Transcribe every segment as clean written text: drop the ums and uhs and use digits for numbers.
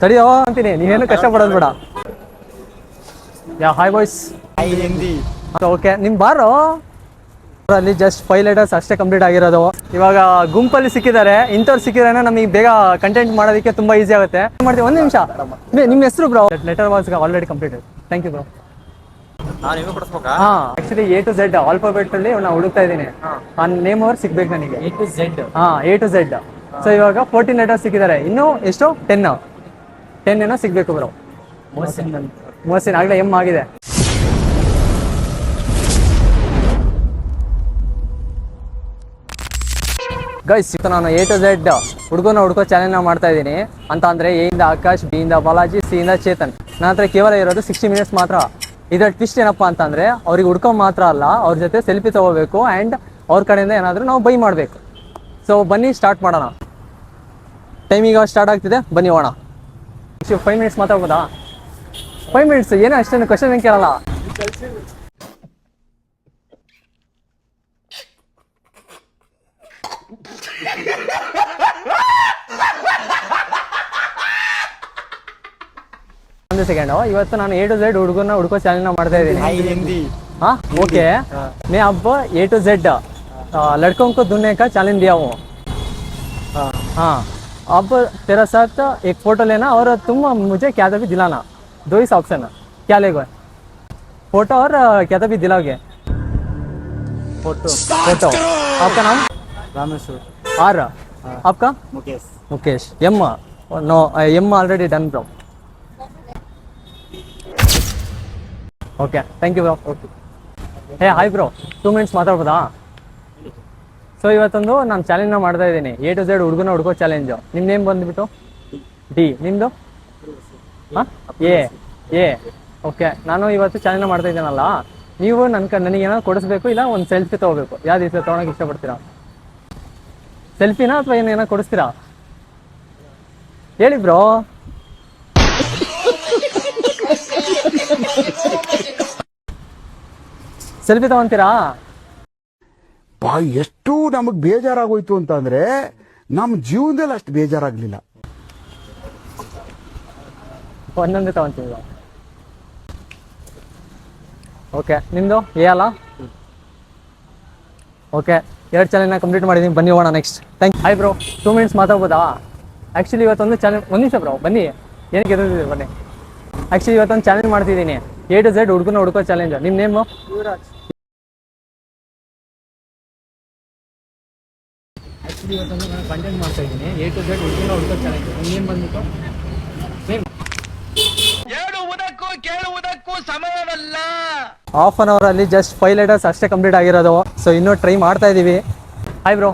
ತಡಿಯೋ ಅಂತೀನಿ, ನೀವೇನು ಕಷ್ಟ ಪಡೋದು ಬೇಡ. Hi boys. ಓಕೆ, ನಿಮ್ ಬಾರೋ ಅಲ್ಲಿ ಜಸ್ಟ್ 5 letters ಅಷ್ಟೇ ಕಂಪ್ಲೀಟ್ ಆಗಿರೋದು. ಇವಾಗ ಗುಂಪಲ್ಲಿ ಸಿಕ್ಕಿದ್ದಾರೆ, ಇಂಥವ್ರು ಸಿಕ್ಕಿದ್ರೆ ನಮಗೆ ಬೇಗ ಕಂಟೆಂಟ್ ಮಾಡೋದಕ್ಕೆ ತುಂಬಾ ಈಸಿ ಆಗುತ್ತೆ. ಮಾಡ್ತೀವಿ, ಒಂದು ನಿಮಿಷ. ನಿಮ್ಮ ಹೆಸರು bro? Letter was already completed. Thank you bro. Actually A to Z alphabet ಅಲ್ಲಿ ನಾನು ಹುಡುಕ್ತಾ ಇದ್ದೀನಿ. ಆ ನೇಮ್ ಅವ್ರು ಸಿಗ್ಬೇಕು ನನಗೆ. A to Z. A to Z. So ಇವಾಗ 14 letters ಸಿಕ್ಕಿದ್ದಾರೆ. ಇನ್ನು ಎಷ್ಟು? 10 ಏನೋ ಸಿಗ್ಬೇಕು ಬ್ರೋ. ಮೋಸಿನ್ ಆಗ್ಲೇ M ಆಗಿದೆ. ಗೈಸ್, ನಾನು A to Z ಹುಡುಕೋ ಚಾಲೆಂಜ್ ಮಾಡ್ತಾ ಇದ್ದೀನಿ. ಅಂತ ಅಂದ್ರೆ A ಇಂದ ಆಕಾಶ್, B ಇಂದ ಬಾಲಾಜಿ, C ಇಂದ ಚೇತನ್. ನನ್ನ ಹತ್ರ ಕೇವಲ ಇರೋದು 60 minutes ಮಾತ್ರ. ಇದರ ಟ್ವಿಸ್ಟ್ ಏನಪ್ಪಾ ಅಂತಂದ್ರೆ ಅವ್ರಿಗೆ ಹುಡ್ಕೋ ಮಾತ್ರ ಅಲ್ಲ, ಅವ್ರ ಜೊತೆ ಸೆಲ್ಫಿ ತಗೋಬೇಕು ಆ್ಯಂಡ್ ಅವ್ರ ಕಡೆಯಿಂದ ಏನಾದರೂ ನಾವು ಬೈ ಮಾಡಬೇಕು. ಸೊ ಬನ್ನಿ ಸ್ಟಾರ್ಟ್ ಮಾಡೋಣ. ಟೈಮ್ ಈಗ ಸ್ಟಾರ್ಟ್ ಆಗ್ತಿದೆ, ಬನ್ನಿ ಹೋಗೋಣ. 5 minutes ಮಾತಾಡ್ಬೋದಾ? 5 minutes ಏನೋ ಅಷ್ಟೇನು ಕ್ವಶನ್ ಏನು ಕೇಳಲ್ಲ. ಒಂದು ಸೆಕೆಂಡು. ಇವತ್ತು ನಾನು A to Z ಹುಡುಕೋ ಚಾಲೆಂಜ್ ಮಾಡ್ತಾ ಇದ್ದೀನಿ. हाँ ओके, मैं अब A to Z लड़कों को ढूंढने का चैलेंज दिया हूँ. हाँ, अब तेरा साथ एक फोटो लेना और तुम मुझे क्या भी दिलाना. 2 ही ऑप्शन. क्या लेगा? फोटो और क्या भी दिलाओगे? फोटो. आपका नाम? रामेश्वर. आर. आपका? Mukesh. M. No, M already done bro. Okay, thank you bro. Okay, hey hi bro, 2 minutes ಮಾತಾಡ್ಬೋದಾ? ಸೊ ಇವತ್ತೊಂದು ನಾನು ಚಾಲೆಂಜ್ನ ಮಾಡ್ತಾ ಇದ್ದೀನಿ, A to Z ಹುಡುಕೋ ಚಾಲೆಂಜು. ನಿಮ್ಮ ನೇಮ್ ಬಂದುಬಿಟ್ಟು D. ನಿಮ್ಮದು? ಹಾಂ, ಎ. ಓಕೆ, ನಾನು ಇವತ್ತು ಚಾಲೆಂಜ್ನ ಮಾಡ್ತಾ ಇದ್ದೀನಲ್ಲ, ನೀವು ನನಗೇನಾದ್ರು ಕೊಡಿಸ್ಬೇಕು, ಇಲ್ಲ ಒಂದು ಸೆಲ್ಫಿ ತೊಗೋಬೇಕು. ಯಾವ್ದು ಈ ತೊಗೊಳಕ್ಕೆ ಇಷ್ಟಪಡ್ತೀರಾ? ಸೆಲ್ಫಿನಾ ಅಥವಾ ಏನಾರು ಕೊಡಿಸ್ತೀರಾ? ಹೇಳಿ ಬ್ರೋ. ಸೆಲ್ಫಿ ತಗೊಂತೀರಾ? ಎಷ್ಟು ನಮಗ್ ಬೇಜಾರಾಗೋಯ್ತು ಅಂತಂದ್ರೆ ನಮ್ಮ ಜೀವನದಲ್ಲಿ ಅಷ್ಟು ಬೇಜಾರಾಗ್ಲಿಲ್ಲ. ಒಂದೊಂದೇ ತಗೊಂತೀವಿ. ಓಕೆ, ನಿಮ್ದು ಎ ಅಲ್ಲ? ಓಕೆ, 2 ಚಾಲೆಂಜ್ನ ಕಂಪ್ಲೀಟ್ ಮಾಡಿದ್ದೀನಿ. ಬನ್ನಿ ಹೋಗೋಣ next. Thank you. Hi bro, 2 minutes ಮಾತಾಡ್ಬೋದಾ? ಆ್ಯಕ್ಚುಲಿ ಇವತ್ತೊಂದು ಚಾಲೆಂಜ್, ಒಂದು ನಿಮಿಷ ಬ್ರೋ, ಬನ್ನಿ. ಏನಕ್ಕೆ ಎದುರಿದ್ದೀವಿ ಬನ್ನಿ. ಆ್ಯಕ್ಚುಲಿ ಇವತ್ತೊಂದು ಚಾಲೆಂಜ್ ಮಾಡ್ತಿದ್ದೀನಿ, A to Z ಹುಡುಕೋ ಚಾಲೆಂಜ್. ನಿಮ್ಮ ನೇಮು? ಯುವರಾಜ್. ಆ್ಯಕ್ಚುಲಿ ಇವತ್ತೊಂದು ನಾನು ಕಂಟೆಂಟ್ ಮಾಡ್ತಾ ಇದ್ದೀನಿ, A to Z ಹುಡುಕೋ ಚಾಲೆಂಜ್. ನಿಮ್ಮ ನೇಮ್ ಬಂದ್ಬಿಟ್ಟು ಕೇಳುವುದಕ್ಕೂ ಸಮಯವಲ್ಲ. ಹಾಫ್ ಅನ್ ಅವರ್ ಅಲ್ಲಿ ಜಸ್ಟ್ 5 letters ಅಷ್ಟೇ ಕಂಪ್ಲೀಟ್ ಆಗಿರೋದು. ಸೊ ಇನ್ನೂ ಟ್ರೈ ಮಾಡ್ತಾ ಇದ್ದೀವಿ. ಹಾಯ್ ಬ್ರೋ,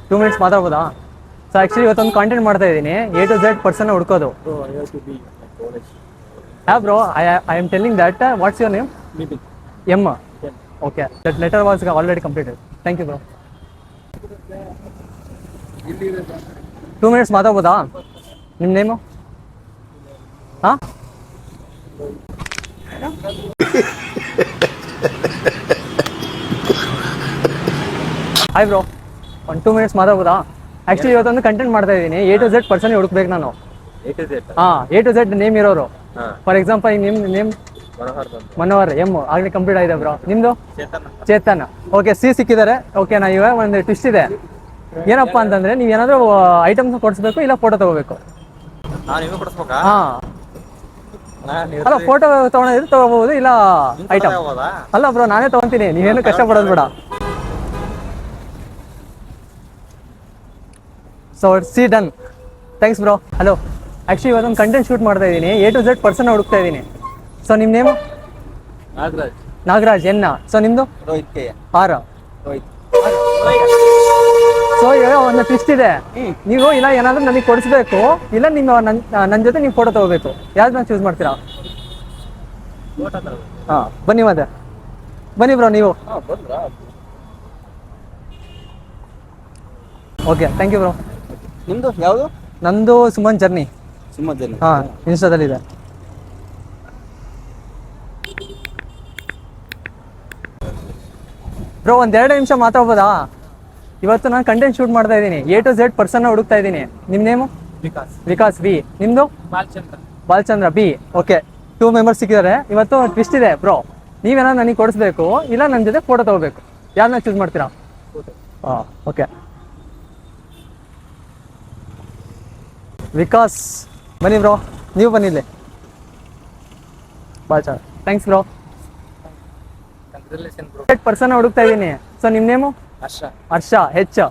2 minutes ಮಾತಾಡ್ಬೋದಾ? ಸೊ ಆ್ಯಕ್ಚುಲಿ ಇವತ್ತೊಂದು ಕಾಂಟೆಂಟ್ ಮಾಡ್ತಾ ಇದ್ದೀನಿ, A to Z ಪರ್ಸನ್ ಹುಡ್ಕೋದು. Yeah bro, I am telling that. What's your name? M. Okay, that letter was already completed. Thank you bro. 2 minutes ಮಾತಾಡ್ಬೋದಾ? ನಿಮ್ಮ name? ಹಾಂ, hi bro, 2 minutes ಮಾತಾಡ್ಬೋದಾ? Actually ಇವತ್ತೊಂದು content ಮಾಡ್ತಾ ಇದ್ದೀನಿ, A to Z person ಹುಡುಕ್ಬೇಕು ನಾನು. ಹಾಂ, A to Z ನೇಮ್ ಇರೋರು. For example name Manohar. M ಆಗಲೇ ಕಂಪ್ಲೀಟ್ ಆಗಿದೆ ಬ್ರೋ. ನಿಮ್ಮದು? ಚೇತನ್. ಓಕೆ, C ಸಿಕ್ಕಿದ್ದಾರೆ. ಓಕೆ, ನಾ ಇವಾಗ ಒಂದು ಟ್ವಿಸ್ಟ್ ಇದೆ. ಏನಪ್ಪ ಅಂತಂದ್ರೆ ನೀವು ಏನಾದರೂ ಐಟಮ್ಸ್ ಕೊಡಿಸ್ಬೇಕು, ಇಲ್ಲ ಫೋಟೋ ತಗೋಬೇಕು. ಹಾಂ, ಅಲ್ಲ ಫೋಟೋ ತೊಗೊಂಡಿದ್ರೆ ತಗೋಬಹುದು, ಇಲ್ಲ ಐಟಮ್. ಅಲ್ಲ ಬ್ರೋ, ನಾನೇ ತೊಗೊತೀನಿ, ನೀವೇನು ಕಷ್ಟ ಪಡೋದು ಬೇಡ. So C done. Thanks bro. Hello, actually ಇವತ್ತೊಂದು ಕಂಟೆಂಟ್ ಶೂಟ್ ಮಾಡ್ತಾ ಇದ್ದೀನಿ, A to Z ಪರ್ಸನ್ ಹುಡುಕ್ತಾ ಇದ್ದೀನಿ. ಸೊ ನಿಮ್ಮ ನೇಮು? ನಾಗರಾಜ್. ಎನ್ನ. ಸೊ ನಿಮ್ಮದು? ಆರ್. ಸೊ ಇವಾಗ ಒಂದು ಟ್ವಿಸ್ಟ್ ಇದೆ, ನೀವು ಇಲ್ಲ ಏನಾದರೂ ನನಗೆ ಕೊಡಿಸ್ಬೇಕು, ಇಲ್ಲ ನಿಮ್ಮ ನನ್ನ ಜೊತೆ ನೀವು ಫೋಟೋ ತಗೋಬೇಕು. ಯಾವ್ದನ್ನ ಚೂಸ್ ಮಾಡ್ತೀರಾ? ಹಾಂ, ಬನ್ನಿ ಮತ್ತೆ. ಬನ್ನಿ ಬ್ರೋ ನೀವು. Okay, thank you bro. ನಿಮ್ಮದು ಯಾವುದು? ನಂದು ಸುಮನ್ ಜರ್ನಿ. ಹಾಂ, ಇನ್ಸ್ಟಾದಲ್ಲಿದೆ. ಬ್ರೋ ಒಂದು 2 ನಿಮಿಷ ಮಾತಾಡ್ಬೋದಾ? ಇವತ್ತು ನಾನು ಕಂಟೆಂಟ್ ಶೂಟ್ ಮಾಡ್ತಾ ಇದ್ದೀನಿ, A to Z ಪರ್ಸನ್ನ ಹುಡುಕ್ತಾ ಇದ್ದೀನಿ. ನಿಮ್ಮ ನೇಮು? ವಿಕಾಸ್ ಬಿ. ನಿಮ್ದು ಬಾಲಚಂದ್ರ ಬಿ. ಓಕೆ, 2 ಮೆಂಬರ್ಸ್ ಸಿಕ್ಕಿದ್ದಾರೆ. ಇವತ್ತು ಟ್ವಿಸ್ಟ್ ಇದೆ ಬ್ರೋ. ನೀವೇನಾದ್ರು ನನಗೆ ಕೊಡಿಸ್ಬೇಕು, ಇಲ್ಲ ನನ್ನ ಜೊತೆ ಫೋಟೋ ತಗೋಬೇಕು. ಯಾರನ್ನ ಚೂಸ್ ಮಾಡ್ತೀರಾ? ಓಕೆ, ವಿಕಾಸ್ ಬನ್ನಿ ಬ್ರೋ, ನೀವು ಬನ್ನಿ ಇಲ್ಲಿ. Balachandra, thanks bro. 8% ಹುಡುಕ್ತಾ ಇದ್ದೀನಿ. ಸೊ ನಿಮ್ಮ ನೇಮು? ಹರ್ಷ ಹೆಚ್.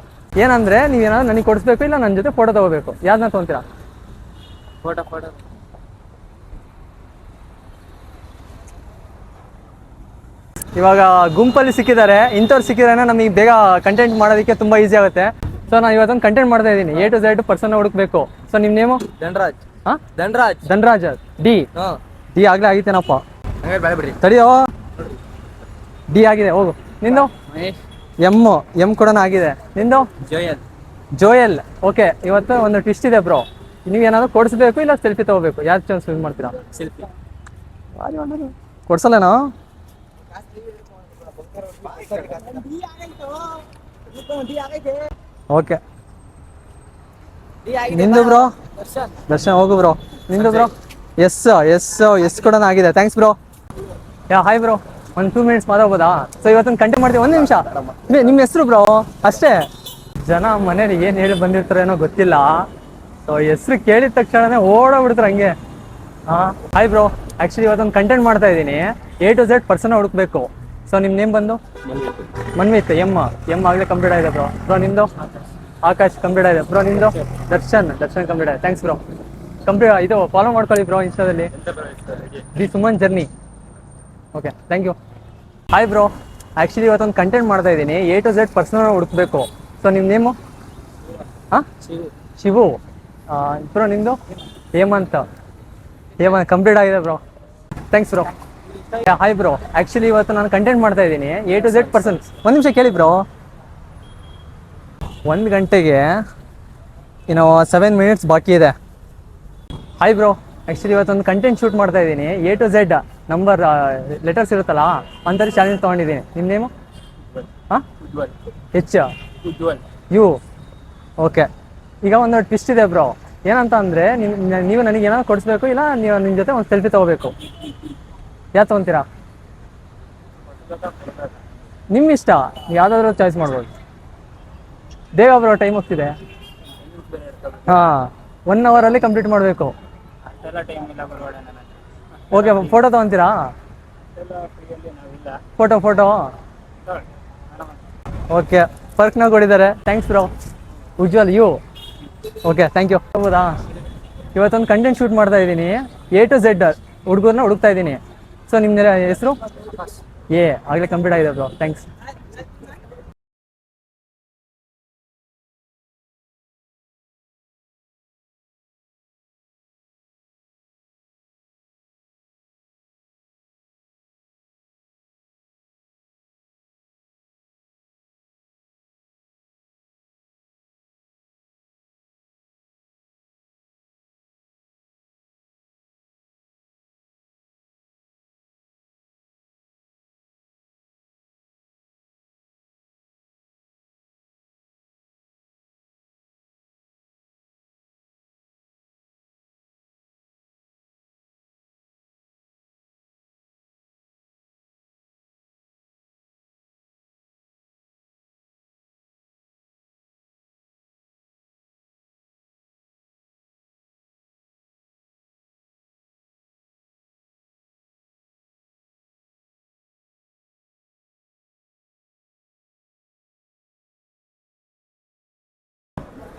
ಏನಂದ್ರೆ ನೀವೇನಾದ್ರು ನನಗೆ ಕೊಡಿಸ್ಬೇಕು, ಇಲ್ಲ ನನ್ನ ಜೊತೆ ಫೋಟೋ ತಗೋಬೇಕು. ಯಾರನ್ನ ತೊಗೊಂತೀರಾ? ಫೋಟೋ ಇವಾಗ ಗುಂಪಲ್ಲಿ ಸಿಕ್ಕಿದ್ದಾರೆ. ಇಂಥವ್ರು ಸಿಕ್ಕಿದ್ರೆ ನಮಗೆ ಬೇಗ ಕಂಟೆಂಟ್ ಮಾಡೋದಕ್ಕೆ ತುಂಬಾ ಈಸಿ ಆಗುತ್ತೆ. ಸೊ ನಾನು ಇವತ್ತೊಂದು ಕಂಟೆಂಟ್ ಮಾಡ್ತಾ ಇದ್ದೀನಿ. A to Z ಪರ್ಸನ್ ಹುಡುಕ್ಬೇಕು. ಸೊ ನಿಮ್ಮ ನೇಮು? ಧನ್ರಾಜ್ ಡಿ. ಡಿ ಆಗ್ಲೇ ಆಗಿತ್ತೇನಪ್ಪ, ತಡಿಯೋ. ಡಿ ಆಗಿದೆ, ಹೋಗು. ನಿಂದು? ಎಂ ಕೂಡ ಆಗಿದೆ. ನಿಂದು? ಜೋಯಲ್. ಓಕೆ, ಇವತ್ತು ಒಂದು ಟ್ವಿಸ್ಟ್ ಇದೆ ಬ್ರೋ. ನೀವೇನಾದ್ರು ಕೊಡಿಸ್ಬೇಕು, ಇಲ್ಲ ಸೆಲ್ಫಿ ತಗೋಬೇಕು. ಯಾರು ಚಾನ್ಸ್ ಯೂಸ್ ಮಾಡ್ತೀರಾ? ಕೊಡ್ಸಲ್ಲೇನೋ? ಓಕೆ, ನಿಂದು ಬ್ರೋ? ದರ್ಶನ್, ಹೋಗು ಬ್ರೋ. ನಿಂದು ಬ್ರೋ? ಎಸ್ ಕೂಡ ಆಗಿದೆ. Thanks bro. ಹಾಯ್ ಬ್ರೋ, ಒಂದು 2 ಮಿನಿಟ್ಸ್ ಮಾತಾಡ್ಬೋದಾ? ಸೊ ಇವತ್ತೊಂದು ಕಂಟೆಂಟ್ ಮಾಡ್ತೀವಿ. 1 ನಿಮಿಷ. ನಿಮ್ಮ ಹೆಸರು ಬ್ರೋ? ಅಷ್ಟೇ. ಜನ ಮನೇಲಿ ಏನು ಹೇಳಿ ಬಂದಿರ್ತಾರೇನೋ ಗೊತ್ತಿಲ್ಲ. ಸೊ ಹೆಸರು ಕೇಳಿದ ತಕ್ಷಣನೇ ಓಡೋಗ್ಬಿಡ್ತಾರೆ ಹಂಗೆ. ಹಾಯ್ ಬ್ರೋ, ಆ್ಯಕ್ಚುಲಿ ಇವತ್ತೊಂದು ಕಂಟೆಂಟ್ ಮಾಡ್ತಾ ಇದ್ದೀನಿ. A to Z ಪರ್ಸನ್ ಹುಡುಕ್ಬೇಕು. ಸೊ ನಿಮ್ಮ ನೇಮ್ ಬಂದು? ಮನ್ವಿತ್. ಎಮ್ ಆಗಲೇ ಕಂಪ್ಲೀಟ್ ಆಗಿದೆ ಬ್ರೋ. ನಿಮ್ಮದು? ಆಕಾಶ್ ಕಂಪ್ಲೀಟ್ ಆಗಿದೆ ಬ್ರೋ. ನಿಮ್ಮದು? ದರ್ಶನ್ ಕಂಪ್ಲೀಟ್ ಆಗಿದೆ. Thanks bro. ಇದು ಫಾಲೋ ಮಾಡ್ಕೊಳ್ಳಿ ಬ್ರೋ ಇನ್ಸ್ಟಾದಲ್ಲಿ, the Suman journey. Okay, thank you. Hi bro, actually ಇವತ್ತೊಂದು ಕಂಟೆಂಟ್ ಮಾಡ್ತಾ ಇದ್ದೀನಿ. A to Z ಪರ್ಸನ್ ಹುಡುಕ್ಬೇಕು. ಸೊ ನಿಮ್ಮ ನೇಮು? ಶಿವು. ಬ್ರೋ ನಿಮ್ಮದು? ಹೇಮಂತ್ ಕಂಪ್ಲೀಟ್ ಆಗಿದೆ bro. Thanks bro. Hi bro, actually ಇವತ್ತು ನಾನು ಕಂಟೆಂಟ್ ಮಾಡ್ತಾ ಇದ್ದೀನಿ. A to Z person. 1 ನಿಮಿಷ ಕೇಳಿ ಬ್ರೋ. 1 ಗಂಟೆಗೆ ಇನ್ನು 7 ಮಿನಿಟ್ಸ್ ಬಾಕಿ ಇದೆ. ಹಾಯ್ ಬ್ರೋ, ಆ್ಯಕ್ಚುಲಿ ಇವತ್ತೊಂದು ಕಂಟೆಂಟ್ ಶೂಟ್ ಮಾಡ್ತಾ ಇದ್ದೀನಿ. A to Z number letters ಇರುತ್ತಲ್ಲ, ಅಂಥದ್ದು ಚಾಲೆಂಜ್ ತೊಗೊಂಡಿದ್ದೀನಿ. ನಿಮ್ಮ ನೇಮು? H you. ಓಕೆ, ಈಗ ಒಂದು ಟ್ವಿಸ್ಟ್ ಇದೆ ಬ್ರೋ. ಏನಂತ ಅಂದರೆ ನೀವು ನನಗೆ ಏನಾದ್ರು ಕೊಡಿಸ್ಬೇಕು, ಇಲ್ಲ ನೀವು ನಿಮ್ಮ ಜೊತೆ ಒಂದು ಸೆಲ್ಫಿ ತೊಗೋಬೇಕು. ಯಾರು ತೊಗೊತೀರಾ? ನಿಮ್ಮ ಇಷ್ಟ, ಯಾವುದಾದ್ರೂ ಚಾಯ್ಸ್ ಮಾಡ್ಬೋದು. ಬೇಗ ಬ್ರೋ, ಟೈಮ್ ಹೋಗ್ತಿದೆ. 1 ಅವರಲ್ಲಿ ಕಂಪ್ಲೀಟ್ ಮಾಡಬೇಕು. ಓಕೆ, ಫೋಟೋ ತೊಗೊತೀರಾ? ಫೋಟೋ ಓಕೆ, ಫರ್ಕ್ನ ಕೊಟ್ಟಿದ್ದಾರೆ. Thanks bro. Ujwal you. Okay, thank you. ಹೌದಾ, ಇವತ್ತೊಂದು ಕಂಟೆಂಟ್ ಶೂಟ್ ಮಾಡ್ತಾ ಇದ್ದೀನಿ. A to Z ಹುಡುಗರನ್ನ ಹುಡುಕ್ತಾ ಇದ್ದೀನಿ. ಸೊ ನಿಮ್ಮ ಹೆಸರು? ಆಗಲೇ ಕಂಪ್ಲೀಟ್ ಆಗಿದೆ ಬ್ರೋ. ಥ್ಯಾಂಕ್ಸ್.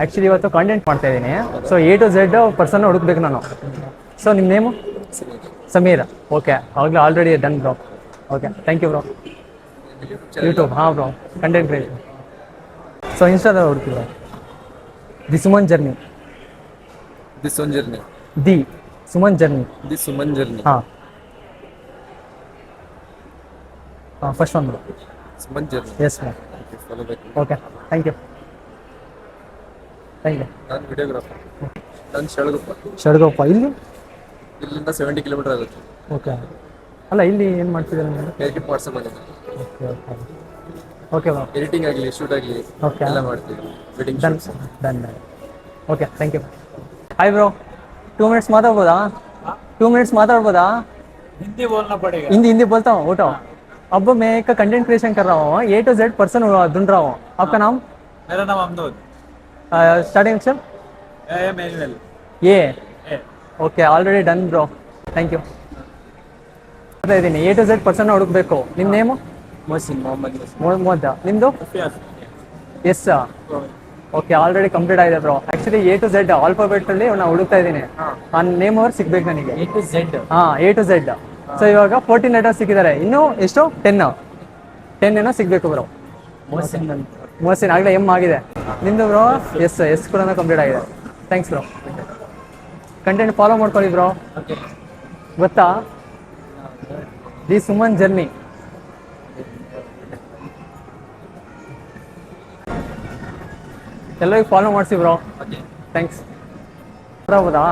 ಆ್ಯಕ್ಚುಲಿ ಇವತ್ತು ಕಾಂಟೆಂಟ್ ಮಾಡ್ತಾ ಇದ್ದೀನಿ. So A to Z person ಹುಡುಕ್ಬೇಕು ನಾನು. ಸೊ ನಿಮ್ಮ ನೇಮು? ಸಮೀರ್. ಓಕೆ, ಆವಾಗಲೇ already done bro. Okay, thank you bro. YouTube, bro, content creation. So ಇನ್ಸ್ಟಾದಲ್ಲಿ ಹುಡುಕಿದ್ರು. The Suman journey. The Suman journey. First one bro. Yes ma'am. Okay, thank you. ನಾನು videographer. ನಾನು ಶಳ್ಗೊಪ್ಪ. ಇಲ್ಲಿಂದ 70 ಕಿಲೋಮೀಟರ್ ಆಗುತ್ತೆ. ಓಕೆ, ಅಲ್ಲ ಇಲ್ಲಿ ಏನು ಮಾಡ್ತಿದ್ದೀರಾ ನೀವು? ಎಡಿಟ್ ವಾಟ್ಸಪ್ ಅಲ್ಲಿ. Okay ma'am. ಎಡಿಟಿಂಗ್ ಆಗಲಿ, ಶೂಟ್ ಆಗಲಿ, ಓಕೆ, ಎಲ್ಲ ಮಾಡ್ತೀವಿ. Wedding done. Okay, thank you. Hi bro 2 minutes ಮಾತಾಡ್ಬೋದಾ 2 ಮಿನಿಟ್ಸ್ ಮಾತಾಡ್ಬೋದಾ हिंदी बोलना पड़ेगा। हिंदी हिंदी बोलता हूँ उठाओ। अब मैं एक कंटेंट क्रिएशन कर रहा हूँ A to Z पर्सन ढूंढ रहा हूँ। आपका नाम? मेरा नाम अमदोद। स्टार्टिंग अक्षर manual. A okay already done bro thank you. ಇದ್ದೀನಿ A to Z ಪರ್ಸನ್ ಹುಡುಕ್ಬೇಕು. ನಿಮ್ಮ ನೇಮು? ಮೊಹಸಿನ್ ಮೊಹಮ್ಮದ್ ಮೊಹಸಿನ್. ಮೊಹಮ್ಮದ್. ನಿಮ್ಮದು? ಎಸ್. ಓಕೆ ಆಲ್ರೆಡಿ ಕಂಪ್ಲೀಟ್ ಆಗಿದೆ bro. Actually A to Z ಆಲ್ಫಾಬೆಟಲ್ಲಿ ನಾನು ಹುಡುಕ್ತಾ ಇದ್ದೀನಿ. ಆ ನೇಮ್ ಅವ್ರು ಸಿಗ್ಬೇಕು ನನಗೆ. A to Z. ಹಾಂ A to Z. ಸೊ ಇವಾಗ 14 ಲೆಟರ್ಸ್ ಸಿಕ್ಕಿದ್ದಾರೆ. ಇನ್ನೂ ಎಷ್ಟು 10 ಏನೋ ಸಿಗಬೇಕು ಬ್ರೋ. ಮೊಹಸಿನ್ ಮೊಹಸಿನ್ ಆಗಲೇ ಎಮ್ ಆಗಿದೆ. ನಿಮ್ಮದು ಬ್ರೋ? ಎಸ್ ಕೂಡ ಕಂಪ್ಲೀಟ್ ಆಗಿದೆ. Thanks bro. ಕಂಟೆಂಟ್ ಫಾಲೋ ಮಾಡ್ಕೊಳ್ಳಿ ಬ್ರೋ. ಓಕೆ. ಗೊತ್ತಾ ದಿ ಸುಮನ್ ಜರ್ನಿ. ಎಲ್ಲರಿಗೂ ಫಾಲೋ ಮಾಡಿಸಿ ಬ್ರೋ. ಓಕೆ. ಥ್ಯಾಂಕ್ಸ್. ಹೌದಾ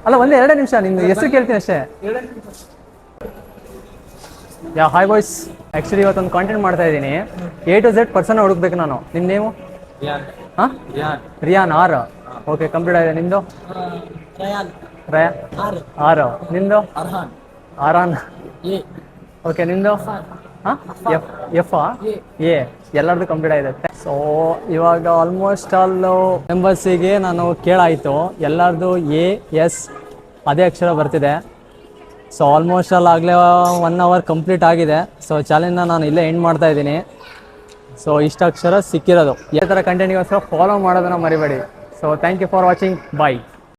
ಅಲ್ಲ ಒಂದೇ 2 ನಿಮಿಷ ನಿಮ್ದು ಹೆಸರು ಕೇಳ್ತೀನಿ ಅಷ್ಟೇ. ಯಾ ಹಾಯ್ ಬಾಯ್ಸ್. ಆ್ಯಕ್ಚುಲಿ ಇವತ್ತೊಂದು ಕಾಂಟೆಂಟ್ ಮಾಡ್ತಾ ಇದ್ದೀನಿ. A to Z ಪರ್ಸನ್ ಹುಡುಕ್ಬೇಕು ನಾನು. ನಿಮ್ಮ ನೇಮು? ರಿಯಾನ್. ಹಾಂ ರಿಯಾನ್ ಆರ್. ಓಕೆ ಕಂಪ್ಲೀಟ್ ಆಗಿದೆ. ನಿಮ್ಮದು? ಆರು. ನಿಮ್ಮದು? ಆರಾನ್. ಓಕೆ ನಿಮ್ಮದು? ಹಾಂ ಎಫ್ ಎ. ಎಲ್ಲರದ್ದು ಕಂಪ್ಲೀಟ್ ಆಗಿದೆ. ಸೊ ಇವಾಗ ಆಲ್ಮೋಸ್ಟ್ ಆಲ್ ಮೆಂಬರ್ಸಿಗೆ ನಾನು ಕೇಳಾಯಿತು. ಎಲ್ಲರದು A S ಅದೇ ಅಕ್ಷರ ಬರ್ತಿದೆ. ಸೊ ಆಲ್ಮೋಸ್ಟ್ ಆಲ್ ಆಗಲೇ 1 ಅವರ್ ಕಂಪ್ಲೀಟ್ ಆಗಿದೆ. ಸೊ ಚಾಲೆಂಜ್ನ ನಾನು ಇಲ್ಲೇ ಎಂಡ್ ಮಾಡ್ತಾ ಇದ್ದೀನಿ. ಸೊ ಇಷ್ಟು ಅಕ್ಷರ ಸಿಕ್ಕಿರೋದು. ಈ ಥರ ಕಂಟೆಂಟ್ಗೋಸ್ಕರ ಫಾಲೋ ಮಾಡೋದನ್ನು ಮರಿಬೇಡಿ. So thank you for watching. Bye.